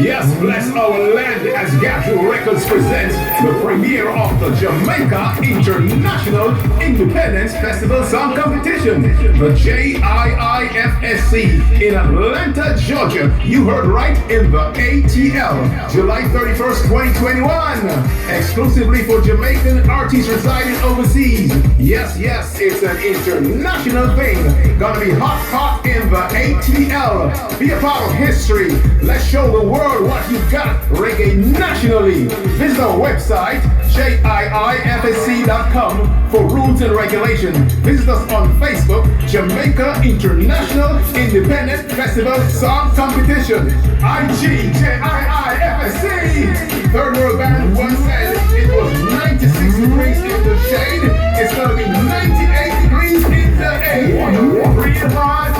Yes, bless our land as GaryG Records presents the premiere of the Jamaica International Independence Festival Song Competition, the JIIFSC in Atlanta, Georgia. You heard right, in the ATL, July 31st, 2021, exclusively for Jamaican artists residing overseas. Yes, it's an international thing. Gonna be hot in the ATL. Be a part of history. Let's show the world what you got reggae nationally. Visit our website, JIIFSC.com, for rules and regulations. Visit us on Facebook, Jamaica International Independent Festival Song Competition. IG JIIFSC. Third World Band once said it was 96 degrees in the shade. It's gonna be 98 degrees in the A. Real hard.